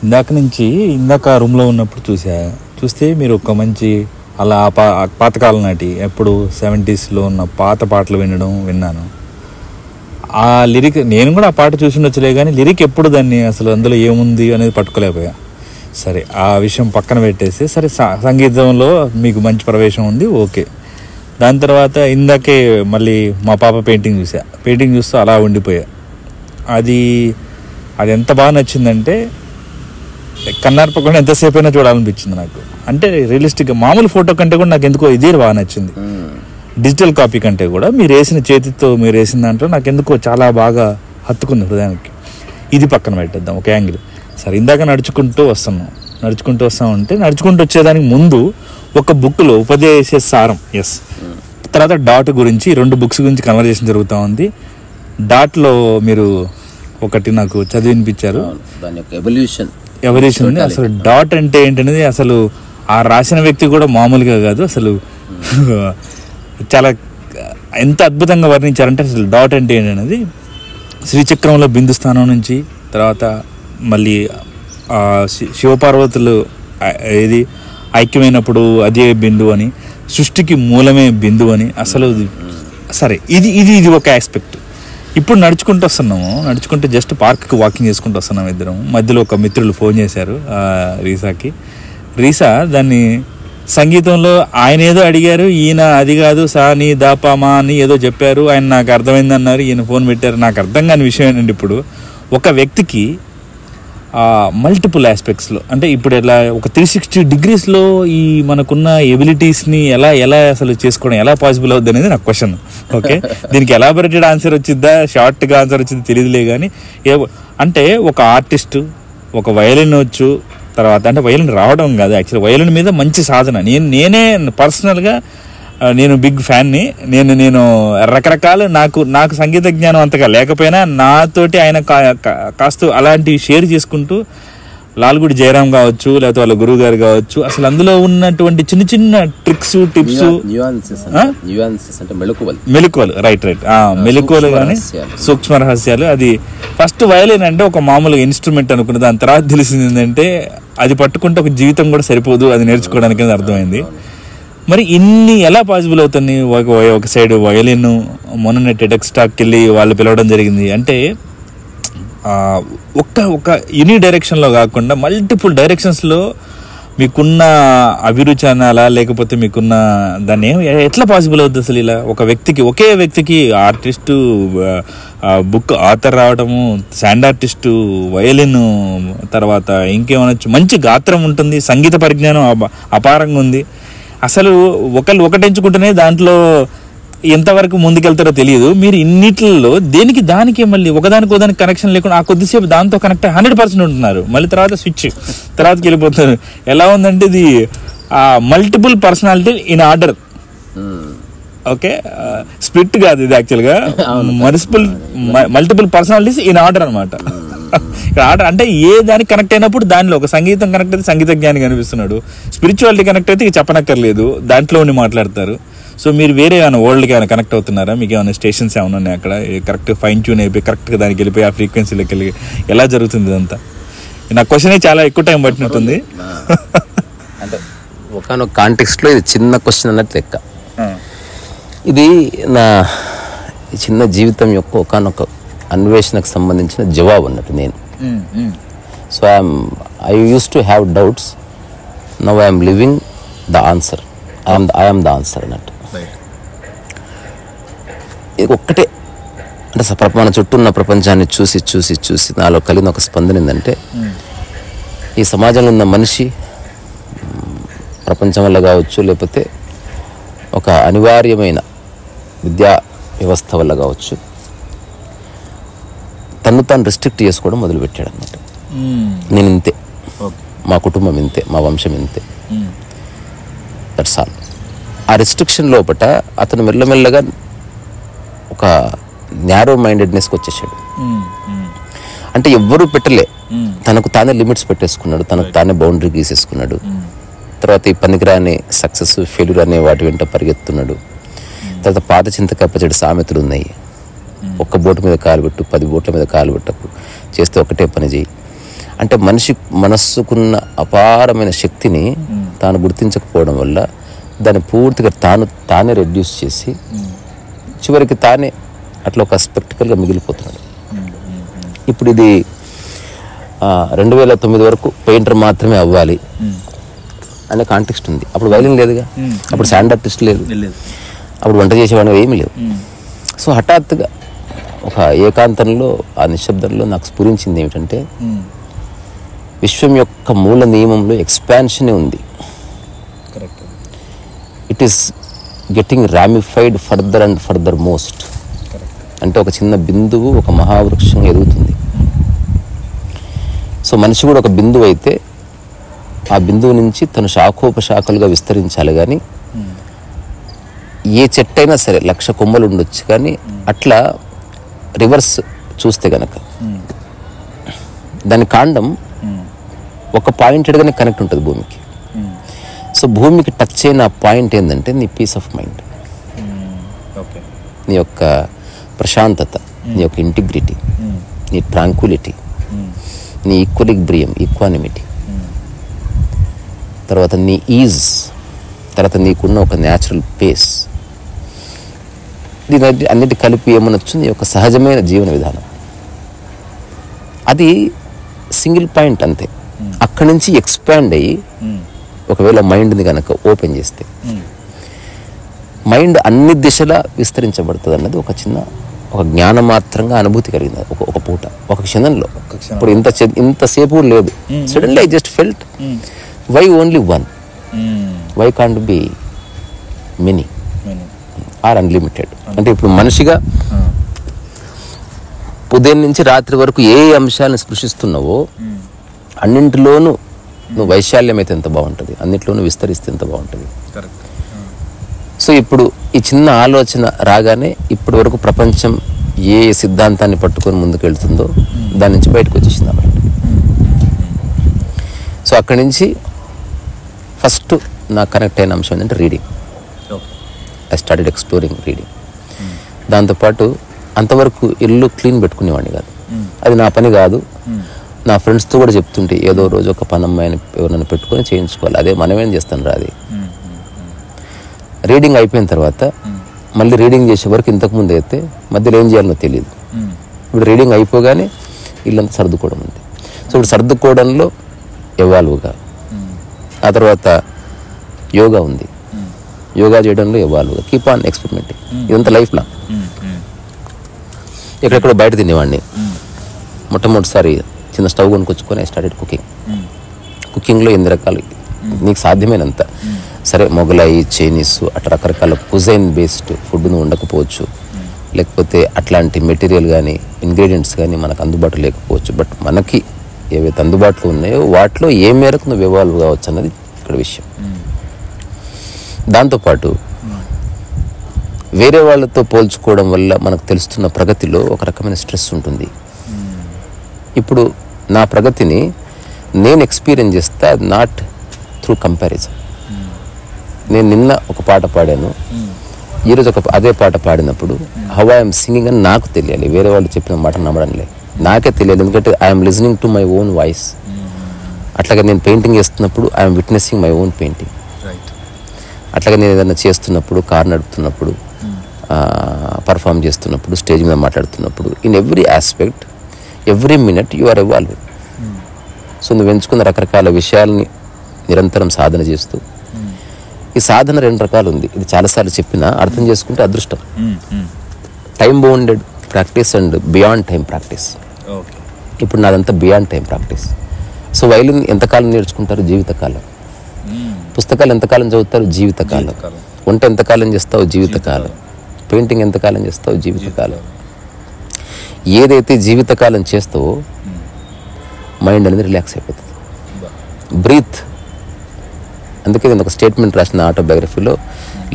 ఇందాక రూమ్లో ఉన్నప్పుడు చూస్తే మీరు ఒక మంచి అలా పాతకాలం నాటి ఎప్పుడు 70sలో ఉన్న పాత పాటలు విన్నాను. ఆ లిరిక్ నేను కూడా ఆ పాట చూసిండొచ్చులే, కానీ లిరిక్ ఎప్పుడు దాన్ని అసలు అందులో ఏముంది అనేది పట్టుకోలేకపోయా. సరే, ఆ విషయం పక్కన పెట్టేసి, సరే సంగీతంలో మీకు మంచి ప్రవేశం ఉంది, ఓకే. దాని తర్వాత ఇందాకే మళ్ళీ మా పాప పెయింటింగ్ చూస్తూ అలా ఉండిపోయా. అది ఎంత బాగా నచ్చిందంటే కన్నార్పకుండా ఎంతసేపు అయినా చూడాలనిపించింది నాకు. అంటే రియలిస్టిక్గా మామూలు ఫోటో కంటే కూడా నాకు ఎందుకో ఇదే బాగా నచ్చింది. డిజిటల్ కాపీ కంటే కూడా మీరు వేసిన దాంట్లో నాకు ఎందుకో చాలా బాగా హత్తుకుంది హృదయానికి. ఇది పక్కన పెట్టేద్దాం ఒక యాంగిల్. సరే, ఇందాక నడుచుకుంటూ వస్తామంటే నడుచుకుంటూ వచ్చేదానికి ముందు ఒక బుక్లో ఉపదేశ సారం, తర్వాత డాట్ గురించి 2 బుక్స్ గురించి కన్వర్జేషన్ జరుగుతూ ఉంది. డాట్లో మీరు ఒకటి నాకు చదివి వినిపించారు, ఎవల్యూషన్. అసలు డాట్ అంటే ఏంటనేది అసలు ఆ రాసిన వ్యక్తి కూడా మామూలుగా కాదు, అసలు చాలా ఎంత అద్భుతంగా వర్ణించారంటే అసలు డాట్ అంటే ఏంటనేది. శ్రీచక్రంలో బిందు స్థానం నుంచి తర్వాత మళ్ళీ శివపార్వతులు ఐక్యమైనప్పుడు అదే బిందువు అని, సృష్టికి మూలమే బిందువు అని. అసలు సరే, ఇది ఒక ఆస్పెక్ట్. ఇప్పుడు నడుచుకుంటూ జస్ట్ పార్క్కి వాకింగ్ చేసుకుంటూ వస్తున్నాం ఇద్దరం. మధ్యలో ఒక మిత్రులు ఫోన్ చేశారు రీసా దాన్ని సంగీతంలో ఆయన ఏదో అడిగారు, ఈయన అది కాదు సా నీ దాపామా అని ఏదో చెప్పారు, ఆయన నాకు అర్థమైంది అన్నారు, ఈయన ఫోన్ పెట్టారు. నాకు అర్థం కాని విషయం ఏంటంటే, ఇప్పుడు ఒక వ్యక్తికి మల్టిపుల్ ఆస్పెక్ట్స్లో, అంటే ఇప్పుడు ఎలా ఒక 360 degreesలో ఈ మనకున్న ఎబిలిటీస్ని ఎలా అసలు చేసుకోవడం ఎలా పాసిబుల్ అవుద్ది అనేది నాకు క్వశ్చన్. ఓకే, దీనికి ఎలాబొరేటెడ్ ఆన్సర్ వచ్చిద్దా, షార్ట్గా ఆన్సర్ వచ్చింది తెలియదులే, కానీ అంటే ఒక ఆర్టిస్టు ఒక వయలిన్ వచ్చు, తర్వాత అంటే వయలిన్ రావడం కాదు, యాక్చువల్లీ వయలిన్ మీద మంచి సాధన. నేనే పర్సనల్గా నేను బిగ్ ఫ్యాన్ని. నేను రకరకాల నాకు సంగీత జ్ఞానం అంతగా లేకపోయినా నాతోటి ఆయన కాస్త అలాంటివి షేర్ చేసుకుంటూ, లాల్గుడి జయరాం కావచ్చు, లేకపోతే వాళ్ళ గురువు గారు కావచ్చు, అసలు అందులో ఉన్నటువంటి చిన్న చిన్న ట్రిక్స్, టిప్స్, మెలకువలు, రైట్ మెలకువలు కానీ సూక్ష్మ రహస్యాలు. అది ఫస్ట్ వయలిన్ అంటే ఒక మామూలు ఇన్స్ట్రుమెంట్ అనుకున్న, దాని తర్వాత తెలిసింది ఏంటంటే అది పట్టుకుంటే ఒక జీవితం కూడా సరిపోదు, అది నేర్చుకోవడానికి అర్థమైంది. మరి ఇన్ని ఎలా పాసిబుల్ అవుతుంది? ఒక సైడ్ వయలిన్, మొన్న టెడెక్స్ టాక్కి వెళ్ళి వాళ్ళు పిలవడం జరిగింది. అంటే ఒక యూని డైరెక్షన్లో కాకుండా మల్టిపుల్ డైరెక్షన్స్లో మీకున్న అభిరుచి అనాలా, లేకపోతే మీకున్న దాన్ని ఎట్లా పాసిబుల్ అవుతుంది అసలు? ఇలా ఒకే వ్యక్తికి ఆర్టిస్టు, బుక్ ఆథర్ రావడము, శాండ్ ఆర్టిస్టు, వయలిన్, తర్వాత ఇంకేమనొచ్చు, మంచి గాత్రం ఉంటుంది, సంగీత పరిజ్ఞానం అపారంగా ఉంది. అసలు ఒకటి ఎంచుకుంటేనే దాంట్లో ఎంతవరకు ముందుకెళ్తారో తెలియదు. మీరు ఇన్నిట్లలో దానికి మళ్ళీ ఒకదానికి కనెక్షన్ లేకుండా ఆ కొద్దిసేపు దాంతో కనెక్ట్ 100% ఉంటున్నారు. మళ్ళీ తర్వాత స్విచ్ తర్వాతకి వెళ్ళిపోతున్నారు. ఎలా ఉందంటే ఇది multiple personality in order. Okay, split కాదు ఇది, యాక్చువల్గా మల్టిపుల్ పర్సనాలిటీస్ ఇన్ ఆర్డర్ అనమాట. ఆర్డర్ అంటే ఏ దానికి కనెక్ట్ అయినప్పుడు దానిలో ఒక సంగీతం కనెక్ట్ అయితే సంగీత జ్ఞాని కనిపిస్తున్నాడు, స్పిరిచువాలిటీ కనెక్ట్ అయితే ఇక చెప్పనక్కర్లేదు, దాంట్లో ఉండి మాట్లాడతారు. సో మీరు వేరే ఏమైనా వరల్డ్కి ఏమైనా కనెక్ట్ అవుతున్నారా? మీకు ఏమైనా స్టేషన్స్ ఏమైనా ఉన్నాయి అక్కడ కరెక్ట్ ఫైన్ ట్యూన్ అయిపోయి కరెక్ట్గా దానికి వెళ్ళిపోయి ఆ ఫ్రీక్వెన్సీలోకి వెళ్ళి ఎలా జరుగుతుంది ఇదంతా? నా క్వశ్చన్ చాలా ఎక్కువ టైం పట్టినట్టుంది. అంటే ఒకనొక కాంటెక్స్ట్లో ఇది చిన్న క్వశ్చన్ అన్నట్టు లెక్క. ఇది నా చిన్న జీవితం యొక్క ఒకనొక అన్వేషణకు సంబంధించిన జవాబు అన్నట్టు నేను. So I use to have doubts, now I'm living the answer, I'm the answer అన్నట్టు. ఇది ఒక్కటే అంటే మన చుట్టూ ఉన్న ప్రపంచాన్ని చూసి చూసి చూసి నాలో కలిగిన ఒక స్పందన ఏంటంటే, ఈ సమాజంలో ఉన్న మనిషి ప్రపంచం వల్ల కావచ్చు, లేకపోతే ఒక అనివార్యమైన విద్యా వ్యవస్థ వల్ల కావచ్చు, తను తాను రెస్ట్రిక్ట్ చేసుకోవడం మొదలుపెట్టాడు అన్నమాట. నేను ఇంతే, మా కుటుంబం ఇంతే, మా వంశం ఇంతే, దట్స్ ఆల్. ఆ రెస్ట్రిక్షన్ లోపల అతను మెల్లమెల్లగా ఒక న్యారో మైండెడ్నెస్కి వచ్చేసాడు. అంటే ఎవ్వరూ పెట్టలే, తనకు తానే లిమిట్స్ పెట్టేసుకున్నాడు, తనకు తానే బౌండరీ గీసేసుకున్నాడు. తర్వాత ఈ పనికిరాని సక్సెస్ ఫెయిల్యూర్ అనే వాటి వెంట పరిగెత్తున్నాడు. తర్వాత పాత చింతకాయ పచ్చడి సామెతలు ఉన్నాయి, ఒక్క బోటు మీద కాలు పెట్టు 10 బోట్ల మీద కాలు పెట్టకు, చేస్తే ఒకటే పని చేయి అంటే మనిషి మనస్సుకున్న అపారమైన శక్తిని తాను గుర్తించకపోవడం వల్ల దాన్ని పూర్తిగా తానే రెడ్యూస్ చేసి చివరికి తానే అట్లా ఒక స్పెక్టికల్గా మిగిలిపోతున్నాడు. ఇప్పుడు ఇది 2009 వరకు పెయింటర్ మాత్రమే అవ్వాలి అనే కాంటెక్స్ట్ ఉంది. అప్పుడు వైలిన్ లేదుగా, అప్పుడు శాండ్ ఆర్టిస్ట్ లేదు, అప్పుడు వంట చేసేవాడు ఏమీ లేవు. సో హఠాత్తుగా ఒక ఏకాంతంలో ఆ నిశ్శబ్దంలో నాకు స్ఫురించింది ఏమిటంటే విశ్వం యొక్క మూల నియమంలో ఎక్స్పాన్షనే ఉంది. It is getting ramified further and further most. అంటే ఒక చిన్న బిందువు ఒక మహావృక్షంగా ఎదుగుతుంది. సో మనిషి కూడా ఒక బిందువు అయితే ఆ బిందువు నుంచి తను శాఖోపశాఖలుగా విస్తరించాలి. కానీ ఏ చెట్టు అయినా సరే 1,00,000 కొమ్మలు ఉండొచ్చు, కానీ అట్లా రివర్స్ చూస్తే గనక దాని కాండం ఒక పాయింటెడ్గానే కనెక్ట్ ఉంటుంది భూమికి. సో భూమికి టచ్ అయిన పాయింట్ ఏంటంటే నీ పీస్ ఆఫ్ మైండ్, నీ యొక్క ప్రశాంతత, నీ యొక్క ఇంటిగ్రిటీ, నీ ట్రాంక్విలిటీ, నీ ఈక్వలిబ్రియం, ఈక్వానిమిటీ, తర్వాత నీ ఈజ్, తర్వాత నీకున్న ఒక న్యాచురల్ పేస్, దీని అన్నిటి కలిపి ఏమనొచ్చు నీ యొక్క సహజమైన జీవన విధానం. అది సింగిల్ పాయింట్ అంతే. అక్కడి నుంచి ఎక్స్పాండ్ అయ్యి ఒకవేళ మైండ్ని కనుక ఓపెన్ చేస్తే మైండ్ అన్ని దిశలా విస్తరించబడుతుంది అన్నది ఒక జ్ఞానమాత్రంగా అనుభూతి కలిగింది ఒక పూట, ఒక క్షణంలో. ఇప్పుడు ఇంతసేపు లేదు. Suddenly I just felt why only one, why can't be many or unlimited. అంటే ఇప్పుడు మనిషిగా ఉదయం నుంచి రాత్రి వరకు ఏ అంశాలను స్పృశిస్తున్నావో అన్నింటిలోనూ నువ్వు వైశాల్యం అయితే ఎంత బాగుంటుంది, అన్నింటిలోనూ విస్తరిస్తే ఎంత బాగుంటుంది. సో ఇప్పుడు ఈ చిన్న ఆలోచన రాగానే ఇప్పటి వరకు ప్రపంచం ఏ సిద్ధాంతాన్ని పట్టుకొని ముందుకెళ్తుందో దాని నుంచి బయటకు వచ్చేసింది అన్నమాట. సో అక్కడి నుంచి ఫస్ట్ నాకు కనెక్ట్ అయిన అంశం ఏంటంటే reading. I started exploring reading. దాంతోపాటు అంతవరకు ఇల్లు క్లీన్ పెట్టుకునేవాడిని కాదు, అది నా పని కాదు. నా ఫ్రెండ్స్తో కూడా చెప్తుంటే ఏదో రోజు ఒక పని అమ్మాయిని ఎవరైనా పెట్టుకొని చేయించుకోవాలి, అదే మనమేం చేస్తాను రా. అది రీడింగ్ అయిపోయిన తర్వాత మళ్ళీ రీడింగ్ చేసే వరకు ఇంతకుముందు అయితే మధ్యలో ఏం చేయాలనో తెలియదు. ఇప్పుడు రీడింగ్ అయిపోగానే ఇల్లంతా సర్దుకోవడం ఉంది. సో ఇప్పుడు సర్దుకోవడంలో ఎవాల్వ్గా, ఆ తర్వాత యోగా ఉంది, యోగా చేయడంలో ఎవాల్వ్గా, కీప్ ఆన్ ఎక్స్పెరిమెంటింగ్. ఇదంతా లైఫ్ లాంగ్. ఎక్కడెక్కడో బయట తినేవాడిని. మొట్టమొదటిసారి చిన్న స్టవ్ కొనుక్కొచ్చుకొని ఐ స్టార్టెడ్ కుకింగ్. కుకింగ్లో 8 రకాలు నీకు సాధ్యమైనంత, సరే మొగలాయి, చైనీస్, అట్లా రకరకాల కుజైన్ బేస్డ్ ఫుడ్ నువ్వు ఉండకపోవచ్చు, లేకపోతే అట్లాంటి మెటీరియల్ కానీ ఇంగ్రీడియంట్స్ కానీ మనకు అందుబాటులో లేకపోవచ్చు. బట్ మనకి ఏవైతే అందుబాటులో ఉన్నాయో వాటిలో ఏ మేరకు నువ్వు ఎవాల్వ్ కావచ్చు అన్నది ఇక్కడ విషయం. దాంతోపాటు వేరే వాళ్ళతో పోల్చుకోవడం వల్ల మనకు తెలుస్తున్న ప్రగతిలో ఒక రకమైన స్ట్రెస్ ఉంటుంది. ఇప్పుడు నా ప్రగతిని నేను ఎక్స్పీరియన్స్ చేస్తా, నాట్ త్రూ కంపారిజన్. నేను నిన్న ఒక పాట పాడాను, ఈరోజు అదే పాట పాడినప్పుడు హౌ ఐఎమ్ సింగింగ్ అని నాకు తెలియాలి, వేరే వాళ్ళు చెప్పిన మాట నమ్మడం లేదు, నాకే తెలియాలి. ఎందుకంటే I'm listening to my own voice. అట్లాగే నేను పెయింటింగ్ చేస్తున్నప్పుడు I'm witnessing my own painting. అట్లాగే నేను ఏదైనా చేస్తున్నప్పుడు, కార్ నడుపుతున్నప్పుడు, పర్ఫామ్ చేస్తున్నప్పుడు, స్టేజ్ మీద మాట్లాడుతున్నప్పుడు, in every aspect, every minute you are evolving. So నువ్వు ఎంచుకున్న రకరకాల విషయాల్ని నిరంతరం సాధన చేస్తూ, ఈ సాధన 2 రకాలు ఉంది. ఇది చాలాసార్లు చెప్పినా అర్థం చేసుకుంటే అదృష్టం. Time bounded practice and beyond time practice. ఇప్పుడు నాదంతా beyond time practice. So violin ఎంతకాలం నేర్చుకుంటారు? జీవితకాలం. పుస్తకాలు ఎంతకాలం చదువుతారు? జీవితకాలం. వంట ఎంతకాలం చేస్తావు? జీవితకాలం. పెయింటింగ్ ఎంతకాలం చేస్తావు? జీవితకాలం. ఏదైతే జీవితకాలం చేస్తావో మైండ్ అనేది రిలాక్స్ అయిపోతుంది. బ్రీత్. అందుకే నేను ఒక స్టేట్మెంట్ రాసిన ఆటోబయోగ్రఫీలో,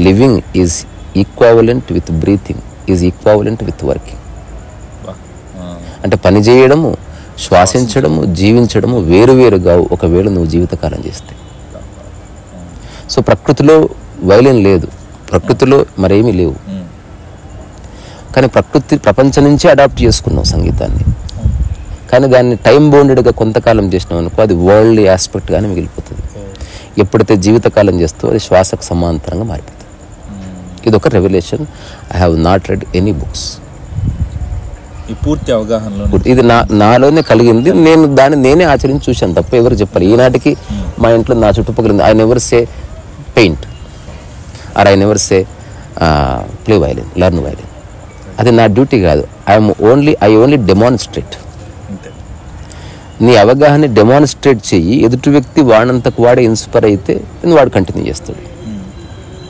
living is equivalent with breathing is equivalent with working. అంటే పని చేయడము, శ్వాసించడము, జీవించడము వేరువేరుగా ఒకవేళ నువ్వు జీవితకాలం చేస్తే. సో ప్రకృతిలో వైలిన్ లేదు, ప్రకృతిలో మరేమీ లేవు, కానీ ప్రకృతి ప్రపంచం నుంచే అడాప్ట్ చేసుకున్నాం సంగీతాన్ని. కానీ దాన్ని టైం బౌండెడ్గా కొంతకాలం చేసినాం అనుకో అది వరల్డ్ ఆస్పెక్ట్గానే మిగిలిపోతుంది. ఎప్పుడైతే జీవితకాలం చేస్తావో అది శ్వాసకు సమాంతరంగా మారిపోతుంది. ఇది ఒక revolution. I have not red any books. ఈ పూర్తి అవగాహనలో ఇది నాలోనే కలిగింది. నేను దాన్ని నేనే ఆచరించి చూశాను తప్ప ఎవరు చెప్పాలి. ఈనాటికి మా ఇంట్లో నా చుట్టుపక్కల I never say paint or I never say play violin, learn violin. అది నా డ్యూటీ కాదు. I only demonstrate. నీ అవగాహన డెమాన్స్ట్రేట్ చెయ్యి. ఎదుటి వ్యక్తి వాడంతకు వాడే ఇన్స్పైర్ అయితే వాడు కంటిన్యూ చేస్తాడు.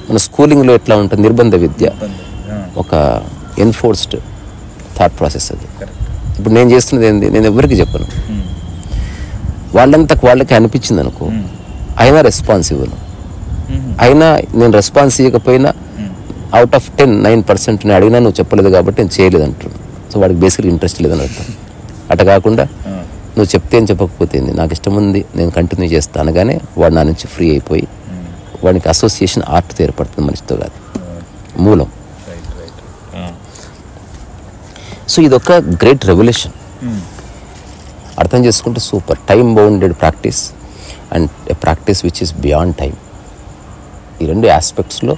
మన స్కూలింగ్లో ఎట్లా ఉంటుంది, నిర్బంధ విద్య ఒక ఎన్ఫోర్స్డ్ థాట్ ప్రాసెస్. అది ఇప్పుడు నేను చేస్తున్నది ఏంది, నేను ఎవరికి చెప్పను. వాళ్ళంతకు వాళ్ళకి అనిపించింది అనుకో, అయినా రెస్పాన్స్ ఇవ్వను. అయినా నేను రెస్పాన్స్ ఇవ్వకపోయినా అవుట్ ఆఫ్ 10 9% నేను అడిగినా నువ్వు చెప్పలేదు కాబట్టి నేను చేయలేదు అంటున్నాను. సో వాడికి బేసిక్గా ఇంట్రెస్ట్ లేదని అర్థం. అట్లా కాకుండా నువ్వు చెప్తే ఏం చెప్పకపోతే నాకు ఇష్టం ఉంది నేను కంటిన్యూ చేస్తాను అనగానే వాడు నా నుంచి ఫ్రీ అయిపోయి వాడికి అసోసియేషన్ ఆర్ట్తో ఏర్పడుతుంది, మనిషితో కాదు, మూలం. సో ఇదొక గ్రేట్ రెవల్యూషన్. అర్థం చేసుకుంటే super. Time bounded practice and a practice which is beyond time. ఈ రెండు ఆస్పెక్ట్స్లో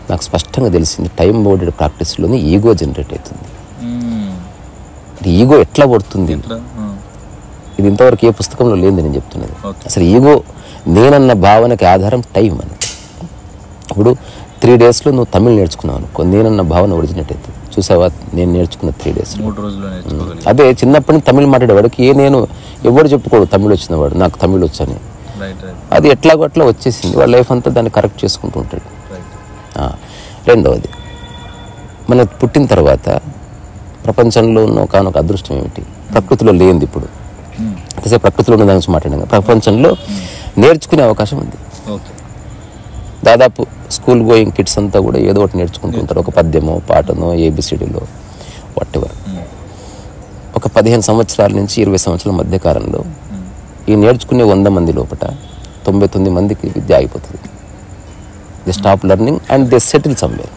నాకు స్పష్టంగా తెలిసింది. టైం బౌండెడ్ ప్రాక్టీస్లోనే ఈగో జనరేట్ అవుతుంది. ఈగో ఎట్లా పడుతుంది, ఇది ఇంతవరకు ఏ పుస్తకంలో లేదు నేను చెప్తున్నది. అసలు ఈగో నేనన్న భావనకి ఆధారం టైం అని. ఇప్పుడు 3 daysలో నువ్వు తమిళ్ నేర్చుకున్నావు అనుకో, నేనన్న భావన ఒరిజినేట్ అవుతుంది. చూసావా, నేను నేర్చుకున్న 3 days. అదే చిన్నప్పటి నుంచి తమిళ్ మాట్లాడేవాడికి నేను ఎవరు చెప్పుకోడు తమిళ్ వచ్చినవాడు నాకు తమిళ్ వచ్చని. అది ఎట్లాగో అట్లా వచ్చేసింది. వాడు లైఫ్ అంతా దాన్ని కరెక్ట్ చేసుకుంటూ ఉంటాడు. రెండవది, మన పుట్టిన తర్వాత ప్రపంచంలో ఉన్న ఒకనొక అదృష్టం ఏమిటి, ప్రకృతిలో లేనిది. ఇప్పుడు అంటే ప్రకృతిలో ఉన్న దాని గురించి మాట్లాడాం. ప్రపంచంలో నేర్చుకునే అవకాశం ఉంది. దాదాపు స్కూల్ గోయింగ్ కిడ్స్ అంతా కూడా ఏదో ఒకటి నేర్చుకుంటుంటారు. ఒక పద్యమో పాటనో ఏబిసిడీలో వాటెవర్. ఒక 15 సంవత్సరాల నుంచి 20 సంవత్సరాల మధ్య కాలంలో ఈ నేర్చుకునే 100 మంది లోపల 99 మందికి విద్య ఆగిపోతుంది. They stop learning and they settle somewhere.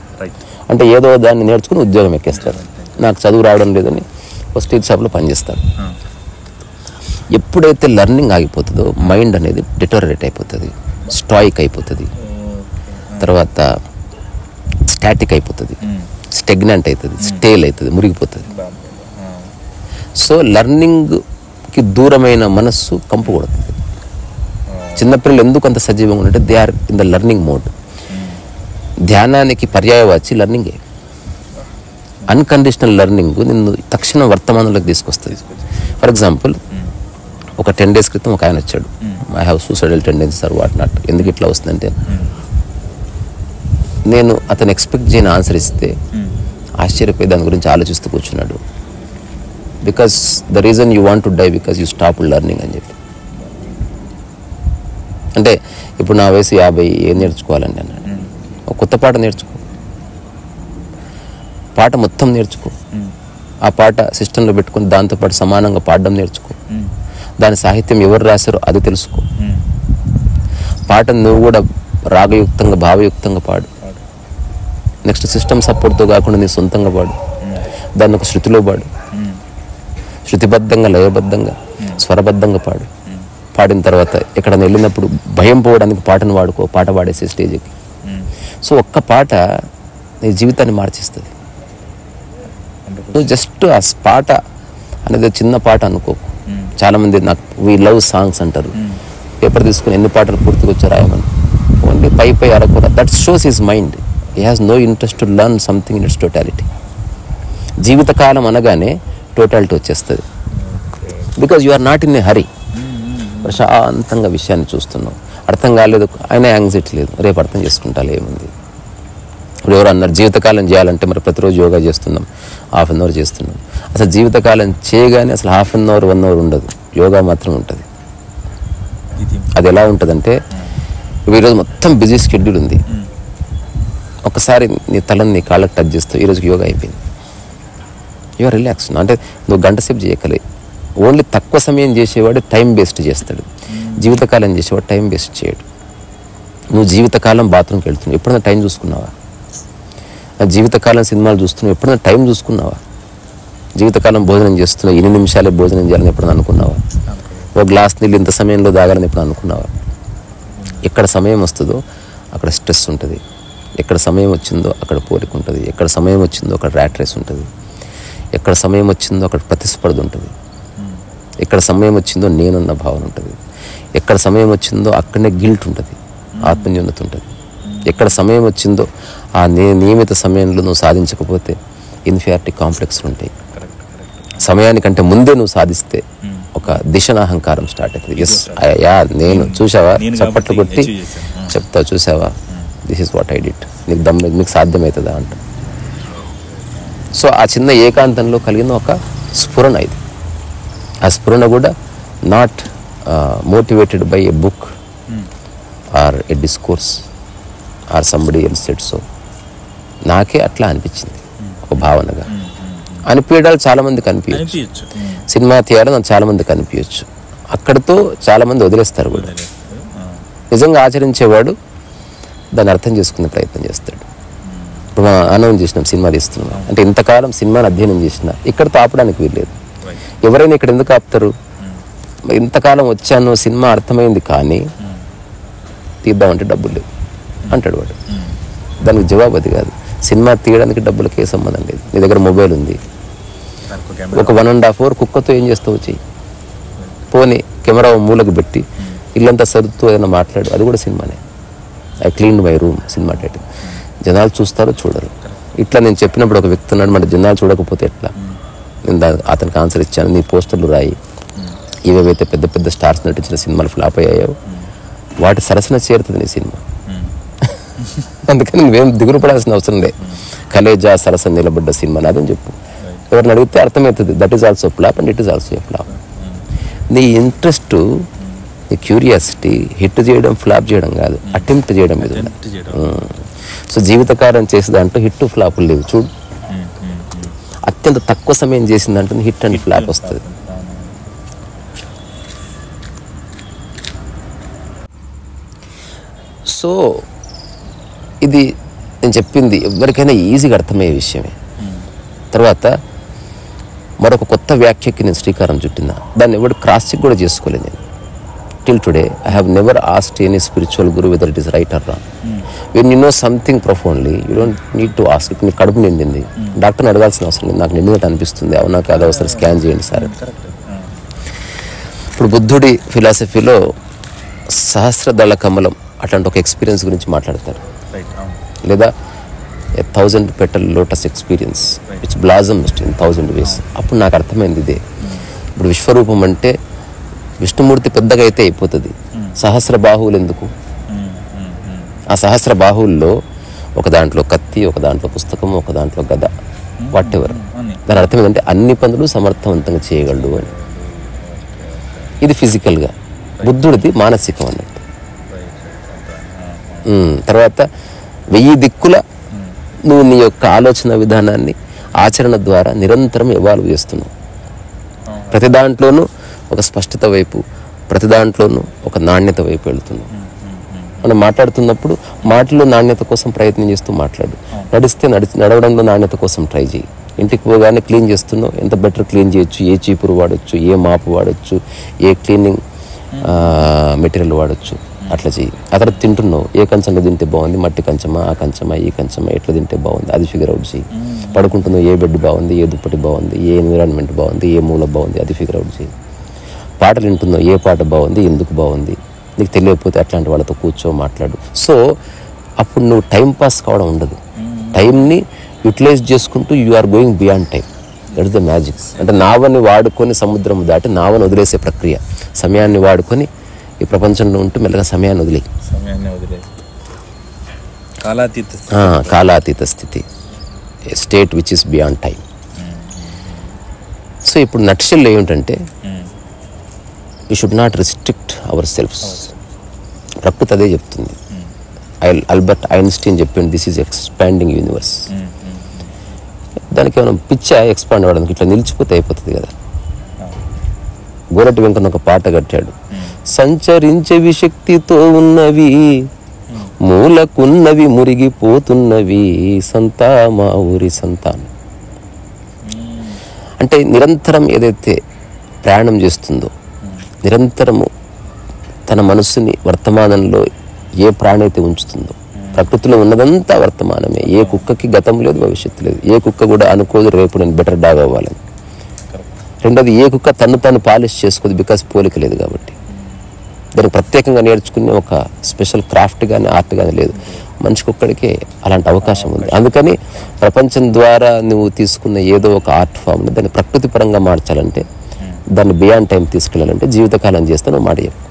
అంటే ఏదో దాన్ని నేర్చుకుని ఉద్యోగం ఎక్కేస్తారు. నాకు చదువు రావడం లేదని ఒక స్టీల్ షాప్లో పనిచేస్తారు. ఎప్పుడైతే లెర్నింగ్ ఆగిపోతుందో మైండ్ అనేది డిటోరేట్ అయిపోతుంది, స్టాయిక్ అయిపోతుంది, తర్వాత స్టాటిక్ అయిపోతుంది, స్టెగ్నెంట్ అవుతుంది, స్టేల్ అవుతుంది, మురిగిపోతుంది. సో లెర్నింగ్కి దూరమైన మనస్సు కంపు కొడుతుంది. చిన్నపిల్లలు ఎందుకు అంత సజీవంగా ఉంటే they are in the learning mode. ధ్యానానికి పర్యాయవాచి లెర్నింగే. అన్కండిషనల్ లెర్నింగ్ నిన్ను తక్షణ వర్తమానంలోకి తీసుకొస్తుంది. ఫర్ ఎగ్జాంపుల్, ఒక 10 days క్రితం ఒక ఆయన వచ్చాడు, I have suicidal tendencies or what not. ఎందుకు ఇట్లా వస్తుందంటే, నేను అతను ఎక్స్పెక్ట్ చేయని ఆన్సర్ ఇస్తే ఆశ్చర్యపోయి దాని గురించి ఆలోచిస్తూ కూర్చున్నాడు. Because the reason you want to die because you stop learning అని చెప్పి. అంటే ఇప్పుడు నా వయసు 50, ఏం నేర్చుకోవాలండి అన్నాడు. ఒక కొత్త పాట నేర్చుకో, పాట మొత్తం నేర్చుకో, ఆ పాట సిస్టంలో పెట్టుకుని దాంతోపాటు సమానంగా పాడడం నేర్చుకో, దాని సాహిత్యం ఎవరు రాశారో అది తెలుసుకో, పాట నువ్వు కూడా రాగయుక్తంగా భావయుక్తంగా పాడు, నెక్స్ట్ సిస్టమ్ సపోర్ట్తో కాకుండా నీ సొంతంగా పాడు, దాన్ని ఒక శృతిలో పాడు, శృతిబద్ధంగా లయబద్ధంగా స్వరబద్ధంగా పాడు. పాడిన తర్వాత ఎక్కడైనా వెళ్ళినప్పుడు భయం పోవడానికి పాటను వాడుకో, పాట పాడేసే స్టేజ్కి. సో ఒక్క పాట నీ జీవితాన్ని మార్చేస్తుంది. నువ్వు జస్ట్ ఆ పాట అనేది చిన్న పాట అనుకో. చాలామంది నాకు వీ లవ్ సాంగ్స్ అంటారు. పేపర్ తీసుకుని ఎన్ని పాటలు పూర్తిగా వచ్చారు రాయమని, ఓన్లీ పై అరకూర. That shows his mind. He has no interest to learn something in its totality. జీవితకాలం అనగానే టోటాలిటీ వచ్చేస్తుంది. Because you are not in a hurry. ప్రశాంతంగా విషయాన్ని చూస్తున్నావు, అర్థం కాలేదు అయినా యాంగ్జైటీ లేదు, రేపు అర్థం చేసుకుంటా ఏముంది. ఇప్పుడు ఎవరు అన్నారు జీవితకాలం చేయాలంటే మరి ప్రతిరోజు యోగా చేస్తున్నాం, 1/2 hour చేస్తున్నాం. అసలు జీవితకాలం చేయగానే అసలు 1/2 hour 1 hour ఉండదు, యోగా మాత్రం ఉంటుంది. అది ఎలా ఉంటుందంటే, ఈరోజు మొత్తం బిజీ షెడ్యూల్ ఉంది, ఒకసారి నీ తలని నీ కాళ్ళకి టచ్ చేస్తావు, ఈరోజుకి యోగా అయిపోయింది, యువర్ రిలాక్స్. అంటే నువ్వు 1 గంట సేపు చేయగలే. ఓన్లీ తక్కువ సమయం చేసేవాడు టైం వేస్ట్ చేస్తాడు, జీవితకాలం చేసేవాడు టైం వేస్ట్ చేయడు. నువ్వు జీవితకాలం బాత్రూమ్కి వెళ్తున్నావు, ఎప్పుడైనా టైం చూసుకున్నావా? జీవితకాలం సినిమాలు చూస్తున్నావు, ఎప్పుడైనా టైం చూసుకున్నావా? జీవితకాలం భోజనం చేస్తున్నావు, 8 నిమిషాలే భోజనం చేయాలని ఎప్పుడు అనుకున్నావా? ఒక గ్లాస్ నీళ్ళు ఇంత సమయంలో తాగాలని ఎప్పుడు అనుకున్నావా? ఎక్కడ సమయం వస్తుందో అక్కడ స్ట్రెస్ ఉంటుంది, ఎక్కడ సమయం వచ్చిందో అక్కడ పోలిక ఉంటుంది, ఎక్కడ సమయం వచ్చిందో అక్కడ ర్యాట్ రేస్ ఉంటుంది, ఎక్కడ సమయం వచ్చిందో అక్కడ ప్రతిస్పర్ధ ఉంటుంది, ఎక్కడ సమయం వచ్చిందో నేనున్న భావన ఉంటుంది, ఎక్కడ సమయం వచ్చిందో అక్కడనే గిల్ట్ ఉంటుంది, ఆత్మన్యూనత ఉంటుంది, ఎక్కడ సమయం వచ్చిందో ఆ నియమిత సమయంలో నువ్వు సాధించకపోతే ఇన్ఫీరియారిటీ కాంప్లెక్స్లు ఉంటాయి. సమయానికంటే ముందే నువ్వు సాధిస్తే ఒక దిశన అహంకారం స్టార్ట్ అవుతుంది. ఎస్ యా నేను చూసావా, చప్పట్లు కొట్టి చెప్తావు, చూసావా this is what I did, మీకు సాధ్యమవుతుందా అంట. సో ఆ చిన్న ఏకాంతంలో కలిగిన ఒక స్ఫురణ ఇది. ఆ స్ఫురణ కూడా not motivated by a book or a discourse or somebody else said so. నాకే అట్లా అనిపించింది ఒక భావనగా. అనిపించడాలు చాలామందికి అనిపించచ్చు, సినిమా తీయాలని చాలామందికి అనిపించచ్చు, అక్కడితో చాలామంది వదిలేస్తారు కూడా. నిజంగా ఆచరించేవాడు దాన్ని అర్థం చేసుకునే ప్రయత్నం చేస్తాడు. ఇప్పుడు మనం అనౌన్స్ చేసినాం, సినిమా తీస్తున్నాం అంటే ఇంతకాలం సినిమాని అధ్యయనం చేసిన ఇక్కడితో ఆపడానికి వీల్లేదు. ఎవరైనా ఇక్కడ ఎందుకు ఆపుతారు? ఇంతకాలం వచ్చాను, సినిమా అర్థమైంది కానీ తీద్దామంటే డబ్బులు లేవు అంటాడు వాడు. దానికి జవాబు అది కాదు. సినిమా తీయడానికి డబ్బులకే సంబంధం లేదు. నీ దగ్గర మొబైల్ ఉంది, ఒక 1.5 hour కుక్కతో ఏం చేస్తావు చెయ్యి, పోనీ కెమెరా మూలకు పెట్టి ఇల్లంతా సరుతూ ఏదైనా మాట్లాడు, అది కూడా సినిమానే. I clean my room cinema title. జనాలు చూస్తారో చూడరు. ఇట్లా నేను చెప్పినప్పుడు ఒక వ్యక్తి ఉన్నాడు, మన జనాలు చూడకపోతే ఎట్లా? నేను అతనికి ఆన్సర్ ఇచ్చాను, నీ పోస్టర్లు రాయి, ఏవేవైతే పెద్ద పెద్ద స్టార్స్ నటించిన సినిమాలు ఫ్లాప్ అయ్యాయో వాటి సరసన చేరుతుంది నీ సినిమా. అందుకని నువ్వేం దిగులు పడాల్సిన అవసరం లే. కలేజా సరసన నిలబడ్డ సినిమా నాదని చెప్పు. ఎవరిని అడిగితే అర్థమవుతుంది, that is also flop and it is also a flop. నీ ఇంట్రెస్ట్, నీ క్యూరియాసిటీ హిట్ చేయడం ఫ్లాప్ చేయడం కాదు, అటెంప్ట్ చేయడం మీద. సో జీవితకాలం చేసే దాంట్లో హిట్ ఫ్లాపులు లేవు చూడు. అత్యంత తక్కువ సమయం చేసిందంటే హిట్ అండ్ ఫ్లాప్ వస్తుంది. సో ఇది నేను చెప్పింది ఎవరికైనా ఈజీగా అర్థమయ్యే విషయమే. తర్వాత మరొక కొత్త వ్యాఖ్యకి నేను శ్రీకారం చుట్టినా, దాన్ని ఎవరు క్రాస్ చెక్ కూడా చేసుకోలేదు నేను. Till today I have never asked any spiritual Guru whether it is right are wrong. When you know something profoundly you don't need to ask. ఇప్పుడు నీ కడుపు నిండింది, డాక్టర్ని అడగాల్సిన అవసరం లేదు, నాకు నిండినట్టు అనిపిస్తుంది, అవునా కాదు, ఒకసారి స్కాన్ చేయండి సార్. ఇప్పుడు బుద్ధుడి ఫిలాసఫీలో సహస్రదళ కమలం అట్లాంటి ఒక ఎక్స్పీరియన్స్ గురించి మాట్లాడతారు, లేదా 1000 petal lotus experience which blossomed in 1000 ways. అప్పుడు నాకు అర్థమైంది ఇదే. ఇప్పుడు విశ్వరూపం అంటే విష్ణుమూర్తి పెద్దగా అయితే అయిపోతుంది, సహస్ర బాహువులు ఎందుకు? ఆ సహస్ర బాహువుల్లో ఒక దాంట్లో కత్తి, ఒక దాంట్లో పుస్తకం, ఒక దాంట్లో గద, వాట్ ఎవర్. దాని అర్థం ఏంటంటే అన్ని పనులు సమర్థవంతంగా చేయగలడు అని. ఇది ఫిజికల్గా. బుద్ధుడిది మానసికం అన్నట్టు. తర్వాత 1000 దిక్కుల నువ్వు నీ యొక్క ఆలోచన విధానాన్ని ఆచరణ ద్వారా నిరంతరం ఎవాల్వ్ చేస్తున్నావు. ప్రతి దాంట్లోనూ ఒక స్పష్టత వైపు, ప్రతి దాంట్లోనూ ఒక నాణ్యత వైపు వెళుతున్నావు. మనం మాట్లాడుతున్నప్పుడు మాటల్లో నాణ్యత కోసం ప్రయత్నం చేస్తూ మాట్లాడు, నడవడంలో నాణ్యత కోసం ట్రై చేయి. ఇంటికి పోగానే క్లీన్ చేస్తున్నావు, ఎంత బెటర్ క్లీన్ చేయొచ్చు, ఏ చీపురు వాడచ్చు, ఏ మాపు వాడచ్చు, ఏ క్లీనింగ్ మెటీరియల్ వాడచ్చు, అట్లా చెయ్యి. ఆ తర్వాత తింటున్నావు, ఏ కంచంలో తింటే బాగుంది, మట్టి కంచమా, ఆ కంచమా, ఈ కంచమా, ఎట్లా తింటే బాగుంది, అది ఫిగర్ అవుట్ చెయ్యి. పడుకుంటున్నావు, ఏ బెడ్ బాగుంది, ఏ దుప్పటి బాగుంది, ఏ ఎన్విరాన్మెంట్ బాగుంది, ఏ మూల బాగుంది, అది ఫిగర్ అవుట్ చెయ్యి. పాటలు వింటున్నావు, ఏ పాట బాగుంది, ఎందుకు బాగుంది, నీకు తెలియకపోతే అట్లాంటి వాళ్ళతో కూర్చో మాట్లాడు. సో అప్పుడు నువ్వు టైం పాస్ కావడం ఉండదు, టైంని యూటిలైజ్ చేసుకుంటూ you are going beyond time. That is the magic. అంటే నావని వాడుకొని సముద్రం దాటి నావని వదిలేసే ప్రక్రియ. సమయాన్ని వాడుకొని ఈ ప్రపంచంలో ఉంటూ మెల్లగా సమయాన్ని వదిలే కాలాతీత స్థితి, state which is beyond time. So ఇప్పుడు నట్షెల్ ఏమిటంటే you should not restrict our selfs. ప్రకృతి అదే చెప్తుంది. ఆల్బర్ట్ ఐన్స్టీన్ చెప్పింది, దిస్ ఈజ్ ఎక్స్పాండింగ్ యూనివర్స్. దానికి ఏమైనా పిచ్చా ఎక్స్పాండ్ అవ్వడానికి? ఇట్లా నిలిచిపోతే అయిపోతుంది కదా. గోరటి వెంకన్న ఒక పాట కట్టాడు, సంచరించేవి శక్తితో ఉన్నవి, మూలకున్నవి మురిగిపోతున్నవి, సంతా మా ఊరి సంతానం. అంటే నిరంతరం ఏదైతే ప్రయాణం చేస్తుందో, నిరంతరము తన మనస్సుని వర్తమానంలో ఏ ప్రాణి అయితే ఉంచుతుందో, ప్రకృతిలో ఉన్నదంతా వర్తమానమే. ఏ కుక్కకి గతం లేదు, భవిష్యత్తు లేదు. ఏ కుక్క కూడా అనుకోదు రేపు నేను బెటర్ డాగ్ అవ్వాలని. రెండోది, ఏ కుక్క తను తాను పాలిష్ చేసుకోదు, బికాస్ పోలిక లేదు కాబట్టి. దానికి ప్రత్యేకంగా నేర్చుకునే ఒక స్పెషల్ క్రాఫ్ట్ కానీ ఆర్ట్ కానీ లేదు. మనిషికి ఒక్కడికే అలాంటి అవకాశం ఉంది. అందుకని ప్రపంచం ద్వారా నువ్వు తీసుకున్న ఏదో ఒక ఆర్ట్ ఫామ్ని దాన్ని ప్రకృతి పరంగా మార్చాలంటే, దాన్ని బియాండ్ టైం తీసుకెళ్ళాలంటే జీవితకాలం చేస్తే నువ్వు మాట చెప్పు.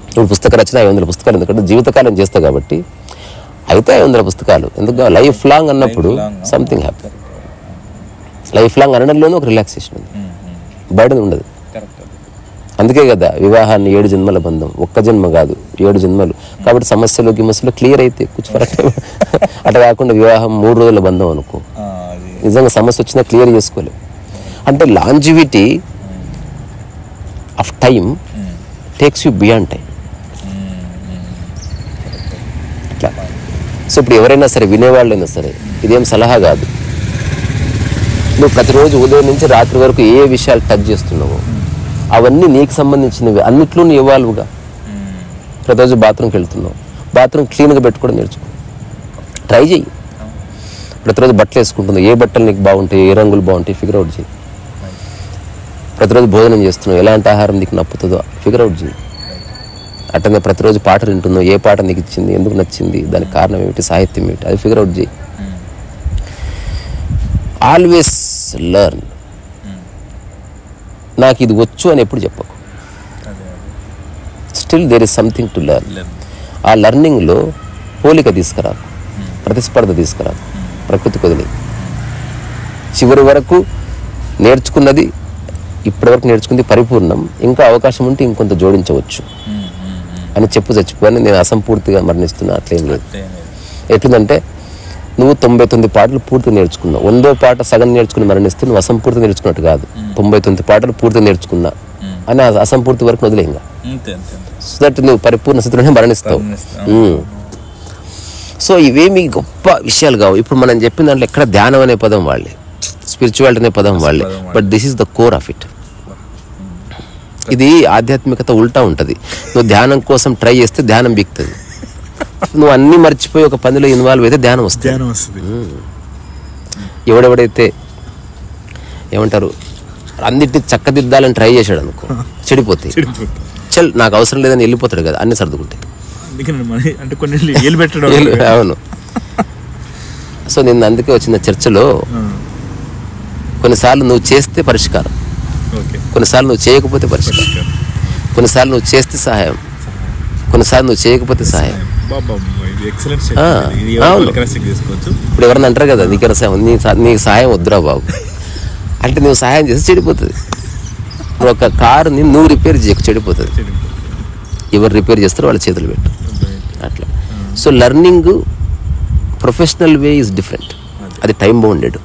ఇప్పుడు పుస్తక రచన 500 పుస్తకాలు, ఎందుకంటే జీవితకాలం చేస్తావు కాబట్టి. అయితే 500 పుస్తకాలు ఎందుకు? లైఫ్ లాంగ్ అన్నప్పుడు సంథింగ్ హ్యాపీ. లైఫ్ లాంగ్ అనడంలోనూ ఒక రిలాక్సేషన్ ఉంది, బర్డెన్ ఉండదు. అందుకే కదా వివాహాన్ని 7 జన్మల బంధం, ఒక్క జన్మ కాదు 7 జన్మలు. కాబట్టి సమస్యలు క్లియర్ అయితే కూర్చోఫరక్. అట్లా కాకుండా వివాహం 3 రోజుల బంధం అనుకో, నిజంగా సమస్య వచ్చినా క్లియర్ చేసుకోలేవు. అంటే longevity of time takes you beyond time. అట్లా. సో ఇప్పుడు ఎవరైనా సరే, వినేవాళ్ళైనా సరే, ఇదేం సలహా కాదు. నువ్వు ప్రతిరోజు ఉదయం నుంచి రాత్రి వరకు ఏ విషయాలు టచ్ చేస్తున్నావో అవన్నీ నీకు సంబంధించినవి. అన్నిట్లో నువ్వు ఇవ్వాలుగా. ప్రతిరోజు బాత్రూమ్కి వెళ్తున్నావు, బాత్రూమ్ క్లీన్గా పెట్టుకోవడం నేర్చుకో, ట్రై చేయి. ప్రతిరోజు బట్టలు వేసుకుంటున్నావు, ఏ బట్టలు నీకు బాగుంటాయి, ఏ రంగులు బాగుంటాయి, ఫిగర్ అవుట్ చేయి. ప్రతిరోజు భోజనం చేస్తున్నావు, ఎలాంటి ఆహారం నీకు నప్పుతుందో ఫిగర్ అవుట్ చేయి. అట్లనే ప్రతిరోజు పాటలు వింటున్నావు, ఏ పాట నీకు ఇచ్చింది, ఎందుకు నచ్చింది, దానికి కారణం ఏమిటి, సాహిత్యం ఏమిటి, అది ఫిగర్ అవుట్ చేయి. Always learn. నాకు ఇది వచ్చు అని ఎప్పుడు చెప్పకు. Still there is something to learn. ఆ లెర్నింగ్లో పోలిక తీసుకురాకు, ప్రతిస్పర్ధ తీసుకురాకు, ప్రకృతి కొదిలి. చివరి వరకు నేర్చుకున్నది, ఇప్పటివరకు నేర్చుకుంది పరిపూర్ణం, ఇంకా అవకాశం ఉంటే ఇంకొంత జోడించవచ్చు అని చచ్చిపోని నేను అసంపూర్తిగా మరణిస్తున్నా. అట్లేం లేదు. ఎట్లుందంటే, నువ్వు 99 పాటలు పూర్తిగా నేర్చుకున్నావు, 100వ పాట సగం నేర్చుకుని మరణిస్తే నువ్వు అసంపూర్తి నేర్చుకున్నట్టు కాదు. 99 పాటలు పూర్తిగా నేర్చుకున్నా అని అసంపూర్తి వరకు వదిలేంగా. సో దట్ నువ్వు పరిపూర్ణ స్థితిలోనే మరణిస్తావు. సో ఇవేమి గొప్ప విషయాలు కావు. ఇప్పుడు మనం చెప్పిన దాంట్లో ఎక్కడ ధ్యానం అనే పదం వాళ్ళే, స్పిరిచువాలిటీ అనే పదం వాళ్ళే, but this is the core of it. ఇది ఆధ్యాత్మికత ఉల్టా ఉంటుంది. నువ్వు ధ్యానం కోసం ట్రై చేస్తే ధ్యానం బిక్తుంది. నువ్వు అన్నీ మర్చిపోయి ఒక పనిలో ఇన్వాల్వ్ అయితే ధ్యానం వస్తుంది. ఎవడెవడైతే ఏమంటారు అన్నిటిని చక్కదిద్దాలని ట్రై చేశాడు అనుకో, చెడిపోతాయి. చల్ నాకు అవసరం లేదని వెళ్ళిపోతాడు కదా, అన్ని సర్దుకుంటాయి. అవును. సో నేను అందుకే వచ్చిన చర్చలో కొన్నిసార్లు నువ్వు చేస్తే పరిష్కారం, కొన్నిసార్లు నువ్వు చేయకపోతే పరిష్కారం, కొన్నిసార్లు నువ్వు చేస్తే సహాయం, కొన్నిసార్లు నువ్వు చేయకపోతే సహాయం. అవును. ఇప్పుడు ఎవరన్నా అంటారు కదా, నీకు సహాయం వద్దురా బాబు అంటే, నువ్వు సహాయం చేస్తే చెడిపోతుంది. ఒక కారుని నువ్వు రిపేర్ చేయకు, చెడిపోతుంది. ఎవరు రిపేర్ చేస్తారో వాళ్ళ చేతులు పెట్టు, అట్లా. So learning professional way is different. అది టైం బౌండెడ్.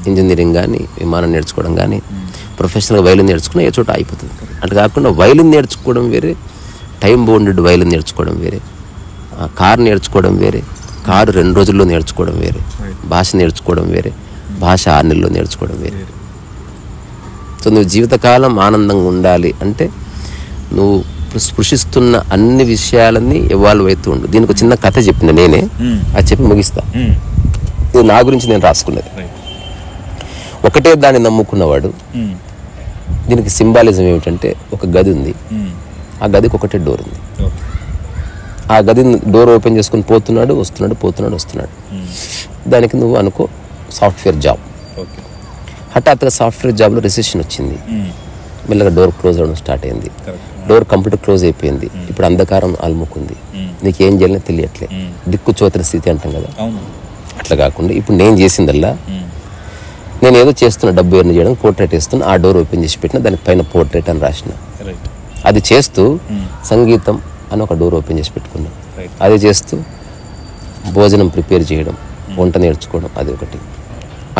ఇంజనీరింగ్ కానీ, విమానం నేర్చుకోవడం కానీ, ప్రొఫెషనల్గా వైలిన్ నేర్చుకున్న ఏ చోట అయిపోతుంది. అట్లా కాకుండా వైలిన్ నేర్చుకోవడం వేరే, టైం బౌండెడ్ వైలిన్ నేర్చుకోవడం వేరే, కారు నేర్చుకోవడం వేరే, కారు 2 రోజుల్లో నేర్చుకోవడం వేరే, భాష నేర్చుకోవడం వేరే, భాష 6 నెలల్లో నేర్చుకోవడం వేరే. సో నువ్వు జీవితకాలం ఆనందంగా ఉండాలి అంటే నువ్వు స్పృశిస్తున్న అన్ని విషయాలన్నీ ఎవాల్వ్ అవుతూ ఉండు. దీనికి ఒక చిన్న కథ చెప్పిన నేనే, అది చెప్పి ముగిస్తా. ఇది నా గురించి నేను రాసుకున్నది. ఒకటే దాన్ని నమ్ముకున్నవాడు, దీనికి సింబాలిజం ఏమిటంటే, ఒక గది ఉంది, ఆ గదికి ఒకటే డోర్ ఉంది. ఆ గది డోర్ ఓపెన్ చేసుకుని పోతున్నాడు, వస్తున్నాడు. దానికి నువ్వు అనుకో సాఫ్ట్వేర్ జాబ్. హఠాత్తుగా సాఫ్ట్వేర్ జాబ్లో రిసెషన్ వచ్చింది, మెల్లగా డోర్ క్లోజ్ అవ్వడం స్టార్ట్ అయింది. డోర్ కంప్లీట్ క్లోజ్ అయిపోయింది. ఇప్పుడు అంధకారం అలుముకుంది, నీకేం చేయాలని తెలియట్లే, దిక్కు చోతన స్థితి అంటాం కదా. అట్లా కాకుండా ఇప్పుడు నేను చేసిందల్లా, నేను ఏదో చేస్తున్నా, డబ్బు ఎర్న్ చేయడం, పోర్ట్రేట్ వేస్తున్నా, ఆ డోర్ ఓపెన్ చేసి పెట్టిన, దానికి పైన పోర్ట్రేట్ అని రాసిన. అది చేస్తూ సంగీతం అని ఒక డోర్ ఓపెన్ చేసి పెట్టుకున్నాం. అది చేస్తూ భోజనం ప్రిపేర్ చేయడం, వంట నేర్చుకోవడం, అది ఒకటి.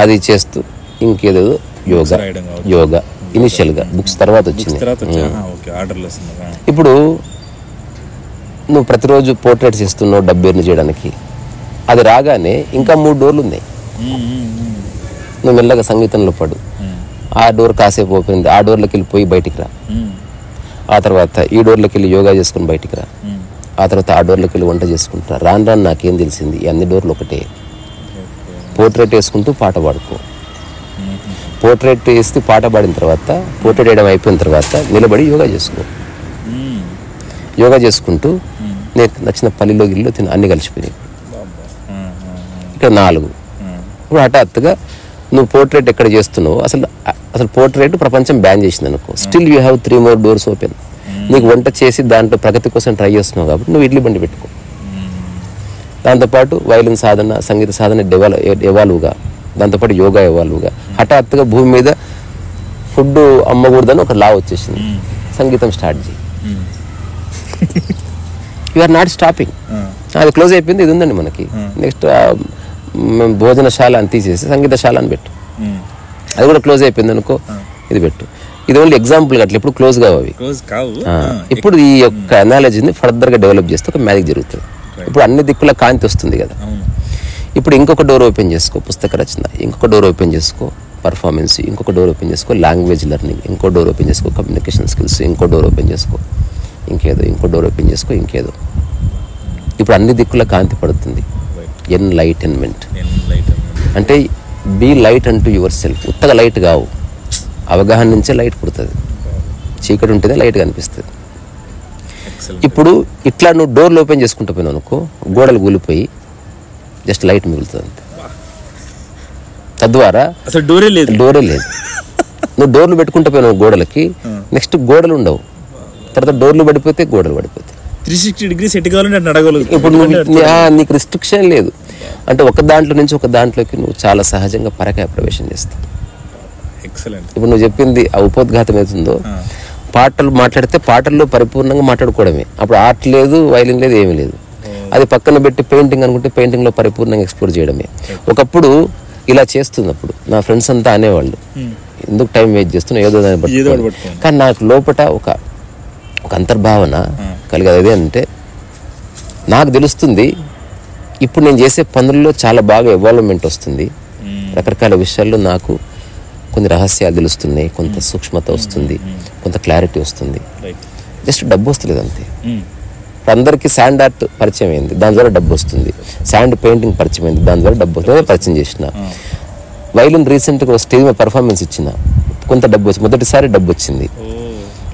అది చేస్తూ ఇంకేదో యోగా ఇనిషియల్గా బుక్స్ తర్వాత వచ్చింది. ఇప్పుడు నువ్వు ప్రతిరోజు పోర్ట్రేట్ చేస్తున్నావు డబ్బు ఎర్న్ చేయడానికి, అది రాగానే ఇంకా 3 డోర్లు ఉన్నాయి. నువ్వు మెల్లగా సంగీతంలో పడు, ఆ డోర్ కాసేపు ఓపెన్, ఆ డోర్లోకి వెళ్ళిపోయి బయటికి రా. ఆ తర్వాత ఈ డోర్లోకి వెళ్ళి యోగా చేసుకుని బయటికి రా. ఆ తర్వాత ఆ డోర్లోకి వెళ్ళి వంట చేసుకుంటా. రాను రాను నాకేం తెలిసింది, ఈ అన్ని డోర్లు ఒకటే. పోర్ట్రేట్ వేసుకుంటూ పాట పాడుకో. పోర్ట్రేట్ వేస్తూ పాట పాడిన తర్వాత, పోర్ట్రేట్ వేయడం అయిపోయిన తర్వాత నిలబడి యోగా చేసుకో. యోగా చేసుకుంటూ నీకు నచ్చిన పల్లిలో గిల్లు తిన అన్ని కలిసిపోయినాయి. ఇక్కడ 4. ఇప్పుడు హఠాత్తుగా నువ్వు పోర్ట్రేట్ ఎక్కడ చేస్తున్నావు, అసలు పోర్ట్రేట్ ప్రపంచం బ్యాన్ చేసింది అనుకో, still you have 3 more doors open. నీకు వంట చేసి దాంట్లో ప్రగతి కోసం ట్రై చేస్తున్నావు కాబట్టి నువ్వు ఇడ్లీ బండి పెట్టుకో. దాంతోపాటు వైలిన్ సాధన, సంగీత సాధన ఎవాల్వ్గా, దాంతోపాటు యోగా ఎవాల్వ్గా. హఠాత్తుగా భూమి మీద ఫుడ్ అమ్మకూడదని ఒక లా వచ్చేసింది. సంగీతం స్టార్ట్ చేయి. You are not stopping. అది క్లోజ్ అయిపోయింది, ఇది ఉందండి మనకి. నెక్స్ట్ భోజనశాల అని తీసేసి సంగీతశాల అని పెట్టు. అది కూడా క్లోజ్ అయిపోయింది అనుకో, ఇది పెట్టు. ఇది ఓన్లీ ఎగ్జాంపుల్ అట్లా ఎప్పుడు క్లోజ్ కావు అవి. ఇప్పుడు ఈ యొక్క అనాలజీని ఫర్దర్గా డెవలప్ చేస్తే ఒక మ్యాజిక్ జరుగుతుంది. ఇప్పుడు అన్ని దిక్కుల కాంతి వస్తుంది కదా. ఇప్పుడు ఇంకొక డోర్ ఓపెన్ చేసుకో, పుస్తక రచన. ఇంకొక డోర్ ఓపెన్ చేసుకో, పర్ఫార్మెన్స్. ఇంకొక డోర్ ఓపెన్ చేసుకో, లాంగ్వేజ్ లెర్నింగ్. ఇంకో డోర్ ఓపెన్ చేసుకో, కమ్యూనికేషన్ స్కిల్స్. ఇంకో డోర్ ఓపెన్ చేసుకో, ఇంకేదో. ఇంకో డోర్ ఓపెన్ చేసుకో, ఇంకేదో. ఇప్పుడు అన్ని దిక్కుల కాంతి పడుతుంది. ఎన్లైటన్మెంట్ అంటే బీ లైట్ అంటూ యువర్ సెల్ఫ్. ఉత్తగా లైట్ కావు, అవగాహన నుంచే లైట్ పుడుతుంది. చీకటి ఉంటేనే లైట్ కనిపిస్తుంది. ఇప్పుడు ఇట్లా నువ్వు డోర్లు ఓపెన్ చేసుకుంటూ పోయినావు అనుకో, గోడలు కూలిపోయి జస్ట్ లైట్ మిగులుతుంది అంతే. తద్వారా అసలు డోరే లేదు. నువ్వు డోర్లు పెట్టుకుంటూ పోయినావు గోడలకి, నెక్స్ట్ గోడలు ఉండవు. తర్వాత డోర్లు పడిపోతే గోడలు పడిపోతాయి. 360 degrees ఎటు కావాలంటే అటు నడగలదు. ఇప్పుడు నీకు రిస్ట్రిక్షన్ లేదు. అంటే ఒక దాంట్లో నుంచి ఒక దాంట్లోకి నువ్వు చాలా సహజంగా పరకాయ ప్రవేశం చేస్తావు. ఇప్పుడు నువ్వు చెప్పింది ఆ ఉపోద్ఘాతం అవుతుందో, పాటలు మాట్లాడితే పాటల్లో పరిపూర్ణంగా మాట్లాడుకోవడమే. అప్పుడు ఆర్ట్ లేదు, వైలిన్ లేదు, ఏమీ లేదు. అది పక్కన పెట్టి పెయింటింగ్ అనుకుంటే పెయింటింగ్లో పరిపూర్ణంగా ఎక్స్ప్లోర్ చేయడమే. ఒకప్పుడు ఇలా చేస్తున్నప్పుడు నా ఫ్రెండ్స్ అంతా అనేవాళ్ళు, ఎందుకు టైం వేస్ట్ చేస్తున్నా, ఏదో దాన్ని. కానీ నాకు లోపల ఒక అంతర్భావన కలిగేది. అదేంటే నాకు తెలుస్తుంది ఇప్పుడు నేను చేసే పనుల్లో చాలా బాగా ఎవాల్వ్మెంట్ వస్తుంది. రకరకాల విషయాల్లో నాకు కొన్ని రహస్యాలు తెలుస్తున్నాయి, కొంత సూక్ష్మత వస్తుంది, కొంత క్లారిటీ వస్తుంది. జస్ట్ డబ్బు వస్తలేదు అంతే. ఇప్పుడు అందరికీ శాండ్ ఆర్ట్ పరిచయం అయింది, దాని ద్వారా డబ్బు వస్తుంది. శాండ్ పెయింటింగ్ పరిచయం అయింది, దాని ద్వారా డబ్బు వస్తుంది. పరిచయం చేసిన వైలిన్ రీసెంట్గా స్టేజ్ మీద పర్ఫార్మెన్స్ ఇచ్చిన, కొంత డబ్బు వచ్చింది. మొదటిసారి డబ్బు వచ్చింది.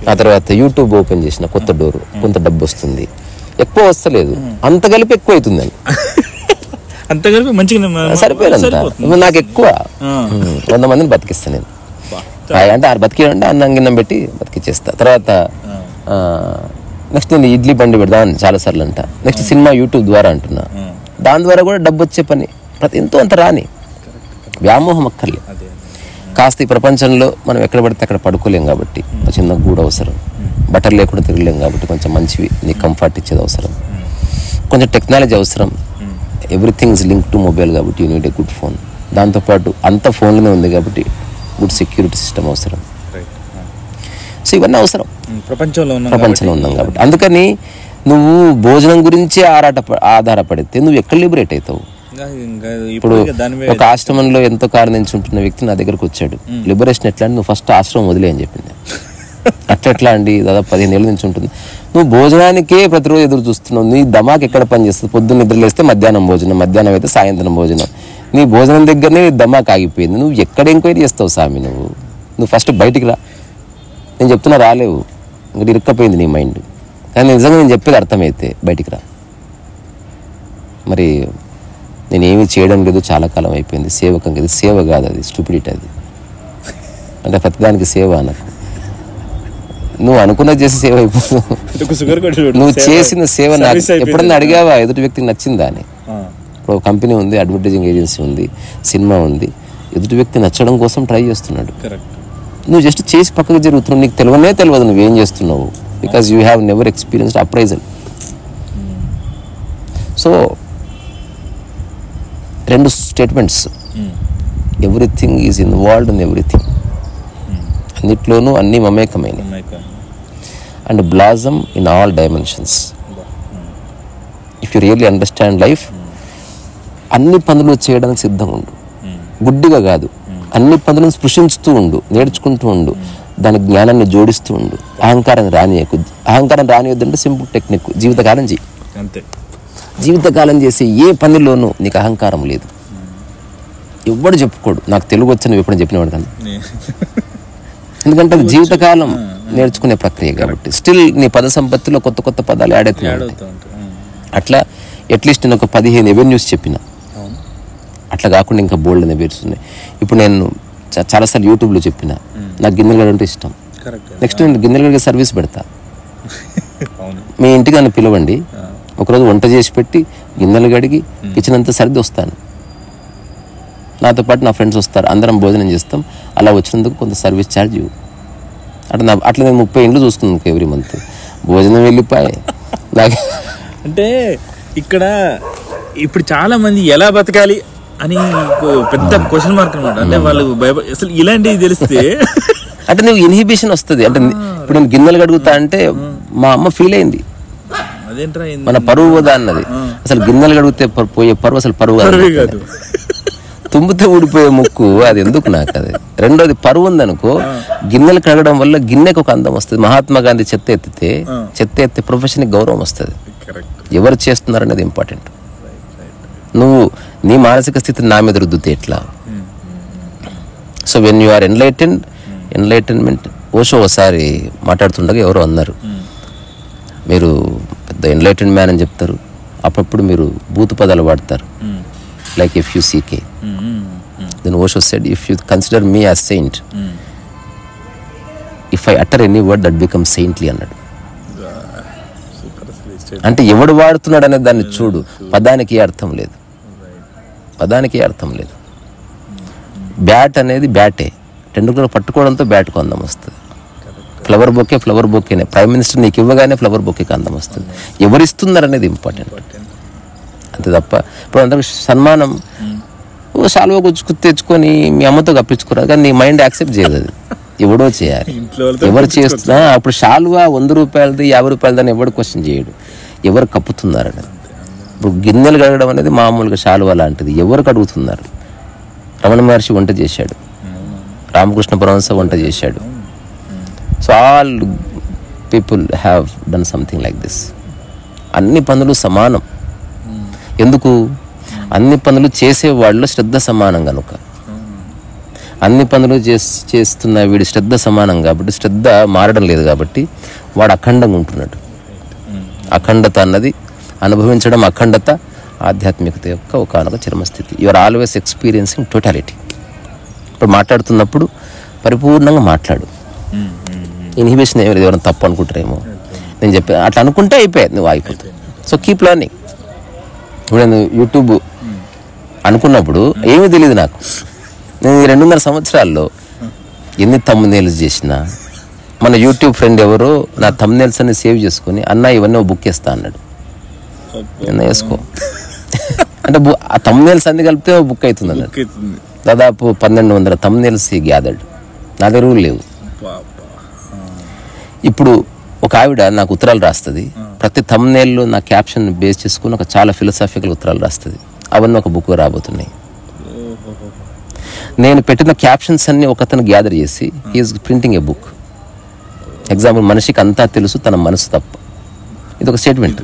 ఆ తర్వాత యూట్యూబ్ ఓపెన్ చేసిన, కొత్త డోరు, కొంత డబ్బు వస్తుంది. ఎక్కువ వస్తలేదు, అంత కలిపి ఎక్కువ అవుతుందని. అంత కలిపి మంచిగా సరిపోయినంత. నాకు ఎక్కువ 100 మందిని బతికిస్తాను నేను. అంటే బతికింటే అన్నం గిన్నం పెట్టి బతికిచ్చేస్తా. తర్వాత నెక్స్ట్ నేను ఇడ్లీ బండి పెడదామని చాలాసార్లు అంట. నెక్స్ట్ సినిమా యూట్యూబ్ ద్వారా అంటున్నా, దాని ద్వారా కూడా డబ్బు వచ్చే పని. ఎంతో అంత రాని వ్యామోహం అక్కర్లే. కాస్త ఈ ప్రపంచంలో మనం ఎక్కడ పడితే అక్కడ పడుకోలేం కాబట్టి చిన్న గూడు అవసరం. బట్టలు లేకుండా తిరగలేం కాబట్టి కొంచెం మంచివి నీకు కంఫర్ట్ ఇచ్చేది అవసరం. కొంచెం టెక్నాలజీ అవసరం. Everything is link to mobile కాబట్టి you need a good phone. దాంతోపాటు అంత ఫోన్లోనే ఉంది కాబట్టి గుడ్ సెక్యూరిటీ సిస్టమ్ అవసరం. సో ఇవన్నీ అవసరం ప్రపంచంలో ఉన్నాం కాబట్టి. అందుకని నువ్వు భోజనం గురించే ఆధారపడితే నువ్వు ఎక్కడ లిబరేట్ అవుతావు. ఇప్పుడు ఒక ఆశ్రమంలో ఎంతో కాలం నుంచి ఉంటున్న వ్యక్తి నా దగ్గరకు వచ్చాడు. లిబరేషన్ ఎట్లా అంటే, నువ్వు ఫస్ట్ ఆశ్రమం వదిలే అని చెప్పింది. అట్లా అండి, దాదాపు 15 ఏళ్ళ నుంచి ఉంటుంది. నువ్వు భోజనానికే ప్రతిరోజు ఎదురు చూస్తున్నావు. నీ దమాక్ ఎక్కడ పనిచేస్తుంది? పొద్దున్న నిద్రలేస్తే మధ్యాహ్నం భోజనం, మధ్యాహ్నం అయితే సాయంత్రం భోజనం. నీ భోజనం దగ్గరనే దమాక్ ఆగిపోయింది. నువ్వు ఎక్కడ ఎంక్వైరీ చేస్తావు స్వామి? నువ్వు ఫస్ట్ బయటికి రా. నేను చెప్తున్నా రాలేవు, ఇంకా ఇరుక్కపోయింది నీ మైండ్. కానీ నిజంగా నేను చెప్పేది అర్థమైతే బయటికి రా. మరి నేనేమి చేయడం లేదు, చాలా కాలం అయిపోయింది. సేవకం ఇది సేవ కాదు, అది స్టూపిడిటీ. అది అంటే ప్రతిదానికి సేవ అనకు. నువ్వు అనుకున్నది చేసి సేవ అయిపోతుంది. నువ్వు చేసిన సేవ నాకు ఎప్పుడన్నా అడిగావా ఎదుటి వ్యక్తికి నచ్చిందా అని? ఇప్పుడు కంపెనీ ఉంది, అడ్వర్టైజింగ్ ఏజెన్సీ ఉంది, సినిమా ఉంది. ఎదుటి వ్యక్తి నచ్చడం కోసం ట్రై చేస్తున్నాడు. నువ్వు జస్ట్ చేసి పక్కకు జరుగుతున్నావు. నీకు తెలియదు నువ్వేం చేస్తున్నావు. Because you have never experienced appraisal. So 2 statements, everything is involved in everything. అన్నిట్లోనూ అన్నీ మమేకమైన. And blossom in all dimensions. If you really understand life, అన్ని పనులు చేయడానికి సిద్ధంగా ఉండు. గుడ్డిగా కాదు, అన్ని పనులను స్పృశించుతూ ఉండు, నేర్చుకుంటూ ఉండు, దాని జ్ఞానాన్ని జోడిస్తూ ఉండు. అహంకారం రానియకు. అహంకారం రానియొద్దంటే సింపుల్ టెక్నిక్, జీవితకాలం చెయ్యి. అంతే. జీవితకాలం చేసే ఏ పనిలోనూ నీకు అహంకారం లేదు. ఎవ్వడు చెప్పుకోడు నాకు తెలుగు వచ్చి నువ్వు ఎప్పుడైనా చెప్పినవాడు కానీ, ఎందుకంటే అది జీవితకాలం నేర్చుకునే ప్రక్రియ కాబట్టి. స్టిల్ నీ పద సంపత్తిలో కొత్త కొత్త పదాలు యాడ్ అవుతున్నాయి. అట్లా అట్లీస్ట్ నేను ఒక 15 ఎవెన్యూస్ చెప్పిన. అట్లా కాకుండా ఇంకా బోల్డ్ అని ఎవెన్యూస్ ఉన్నాయి. ఇప్పుడు నేను చాలాసార్లు యూట్యూబ్లో చెప్పిన నాకు గిన్నెలు గడ అంటే ఇష్టం. నెక్స్ట్ నేను గిన్నెలు గడిగే సర్వీస్ పెడతా. మీ ఇంటికి నన్ను పిలవండి, ఒకరోజు వంట చేసి పెట్టి గిన్నెలు గడిగి కిచెన్ అంతా సర్ది వస్తాను. నాతో పాటు నా ఫ్రెండ్స్ వస్తారు, అందరం భోజనం చేస్తాం. అలా వచ్చినందుకు కొంత సర్వీస్ ఛార్జ్ ఇవ్వు. అట్లా నేను 30 ఇండ్లు చూస్తున్నాను ఎవ్రీ మంత్. భోజనం వెళ్ళిపోయి నాకు అంటే ఇక్కడ ఇప్పుడు చాలా మంది ఎలా బతకాలి అని పెద్ద క్వశ్చన్ మార్క్ అనమాట. అంటే వాళ్ళు అసలు ఇలాంటివి తెలిస్తే అంటే నువ్వు ఇన్హిబిషన్ వస్తుంది. అంటే ఇప్పుడు నేను గిన్నెలు కడుగుతా అంటే మా అమ్మ ఫీల్ అయింది, మన పరువు పోదా అన్నది. అసలు గిన్నెలు కడిగితే పోయే పరువు అసలు పరువు కాదు, తుమ్మితే ఊడిపోయే ముక్కు, అది ఎందుకు నాకు అది. రెండోది పరువు ఉందనుకో, గిన్నెలు కడగడం వల్ల గిన్నెకు ఒక అందం వస్తుంది. మహాత్మా గాంధీ చెత్త ఎత్తే ప్రొఫెషన్కి గౌరవం వస్తుంది. ఎవరు చేస్తున్నారు అనేది ఇంపార్టెంట్. నువ్వు నీ మానసిక స్థితిని నా మీద రుద్దుతే ఎట్లా? So when you are enlightenment. Osho ఒకసారి మాట్లాడుతుండగా ఎవరో అన్నారు, మీరు పెద్ద ఎన్లైటెండ్ మ్యాన్ అని చెప్తారు, అప్పుడప్పుడు మీరు బూతు పదాలు వాడతారు, like FUCK. Then Osho said, if you consider me as saint, if I utter any word that becomes saintly అన్నాడు. అంటే ఎవడు వాడుతున్నాడు అనే దాన్ని చూడు, పదానికి అర్థం లేదు, పదానికి అర్థం లేదు. బ్యాట్ అనేది బ్యాటే, టెండూల్కర్ పట్టుకోవడంతో బ్యాట్కు అందం వస్తుంది. ఫ్లవర్ బొకేనే, ప్రైమ్ మినిస్టర్ నీకు ఇవ్వగానే ఫ్లవర్ బొకేకి అందం వస్తుంది. ఎవరిస్తున్నారు అనేది ఇంపార్టెంట్, అంతే తప్ప ఇప్పుడు అందరికి సన్మానం సాల్వా తెచ్చుకొని మీ అమ్మతో కప్పించుకోరాదు, కానీ నీ మైండ్ యాక్సెప్ట్ చేయదు. అది ఎవడో చేయాలి, ఎవరు చేస్తున్నా. అప్పుడు శాలువా 100 రూపాయలది 50 రూపాయలదని ఎవడు క్వశ్చన్ చేయడు, ఎవరు కప్పుతున్నారని. ఇప్పుడు గిన్నెలు కడగడం అనేది మామూలుగా శాలువా లాంటిది, ఎవరు కడుగుతున్నారు? రమణ మహర్షి వంట చేశాడు, రామకృష్ణ పరమహంస వంట చేశాడు. So all people have done something like this. అన్ని పనులు సమానం. ఎందుకు? అన్ని పనులు చేసేవాళ్ళు శ్రద్ధ సమానం కనుక. అన్ని పనులు చేస్తున్న వీడి శ్రద్ధ సమానం కాబట్టి, శ్రద్ధ మారడం లేదు కాబట్టి వాడు అఖండంగా ఉంటున్నాడు. అఖండత అన్నది అనుభవించడం, అఖండత ఆధ్యాత్మికత యొక్క ఒకనొక చరమస్థితి. You are always experiencing totality. ఇప్పుడు మాట్లాడుతున్నప్పుడు పరిపూర్ణంగా మాట్లాడు. ఇన్హిబిషన్ ఎవరైనా తప్పు అనుకుంటారేమో, నేను చెప్పాను అట్లా అనుకుంటే అయిపోయాయి, నువ్వు అయిపోతావు. So keep learning. ఇప్పుడు నేను యూట్యూబ్ అనుకున్నప్పుడు ఏమీ తెలియదు నాకు. నేను 2.5 సంవత్సరాల్లో ఎన్ని థంబ్నెయిల్స్ చేసినా, మన యూట్యూబ్ ఫ్రెండ్ ఎవరో నా థంబ్నెయిల్స్ అన్ని సేవ్ చేసుకుని, అన్న ఇవన్నీ బుక్ చేస్తా అన్నాడు. అన్న వేసుకో అంటే ఆ థంబ్నెయిల్స్ అన్ని కలిపితే బుక్ అవుతుంది అన్నాడు. దాదాపు 1200 థంబ్నెయిల్స్ గ్యాదర్డ్. నా దగ్గర రూల్ లేవు. ఇప్పుడు ఒక ఆవిడ నాకు ఉత్తరాలు రాస్తుంది, ప్రతి థంబ్నెయిల్లో నా క్యాప్షన్ బేస్ చేసుకుని ఒక చాలా ఫిలసాఫికల్ ఉత్తరాలు రాస్తుంది. అవన్నీ ఒక బుక్ రాబోతున్నాయి. నేను పెట్టిన క్యాప్షన్స్ అన్ని ఒకతను గ్యాదర్ చేసి హీఈస్ ప్రింటింగ్ ఏ బుక్. ఎగ్జాంపుల్, మనిషికి అంతా తెలుసు, తన మనసు తప్ప. ఇది ఒక స్టేట్మెంట్.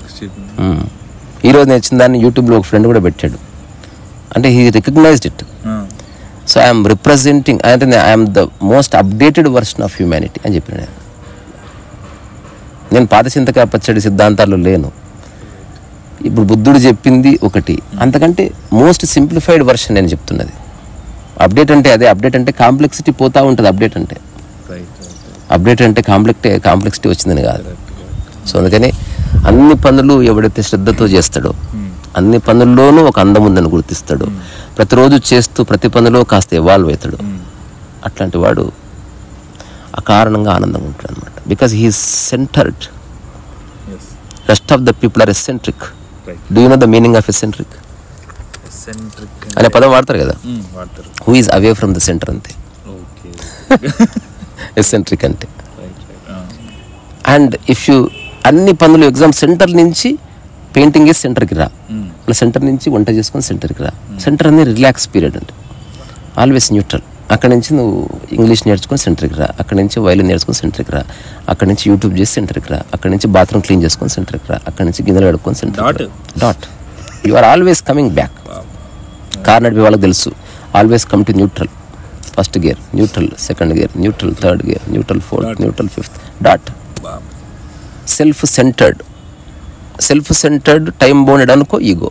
ఈరోజు నేను ఇచ్చిన దాన్ని యూట్యూబ్లో ఒక ఫ్రెండ్ కూడా పెట్టాడు. అంటే he recognized it. So I'm representing, అంటే I'm the most updated version of humanity అని చెప్పిన. నేను పాత చింతకాయ పచ్చడి సిద్ధాంతాల్లో లేను. ఇప్పుడు బుద్ధుడు చెప్పింది ఒకటి, అంతకంటే మోస్ట్ సింప్లిఫైడ్ వర్షన్ నేను చెప్తున్నది. అప్డేట్ అంటే అదే. అప్డేట్ అంటే కాంప్లెక్సిటీ పోతూ ఉంటుంది. అప్డేట్ అంటే కాంప్లెక్సిటీ వచ్చిందని కాదు. సో అందుకని అన్ని పనులు ఎవడైతే శ్రద్ధతో చేస్తాడో, అన్ని పనుల్లోనూ ఒక అందం ఉందని గుర్తిస్తాడు, ప్రతిరోజు చేస్తూ ప్రతి పనిలో కాస్త ఎవాల్వ్ అవుతాడు, అట్లాంటి వాడు అకారణంగా ఆనందంగా ఉంటాడు అనమాట. Because he is centred. Rest of the people are eccentric. Do you know the meaning of eccentric అనే పదం వాడతారు కదా. Who is away from the centre అంతే ఎసెంట్రిక్ అంటే. అండ్ ఇఫ్ యూ అన్ని పనులు ఎగ్జామ్ సెంటర్ నుంచి పెయింటింగ్ వేసి సెంటర్కి రా, సెంటర్ నుంచి వంట చేసుకొని సెంటర్కి రా. సెంటర్ అనేది రిలాక్స్ పీరియడ్ అంటే ఆల్వేస్ న్యూట్రల్. అక్కడి నుంచి నువ్వు ఇంగ్లీష్ నేర్చుకొని సెంటర్కి రా, అక్కడి నుంచి వైలిన్ నేర్చుకొని సెంటర్కి రా, అక్కడి నుంచి యూట్యూబ్ చేసి సెంటర్కి రా, అక్కడి నుంచి బాత్రూమ్ క్లీన్ చేసుకొని సెంటర్కి రా, అక్కడి నుంచి గిన్నెలు కడుక్కొని centre dot. You are always coming back. Car నడిపే వాళ్ళకి తెలుసు, always come to neutral. First gear neutral, second gear neutral, third gear neutral, fourth neutral, fifth dot. Self centred time bounded అనుకో ego,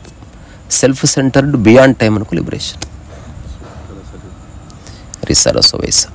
self centred beyond time అనుకో liberation. రిసారో సోవేసా.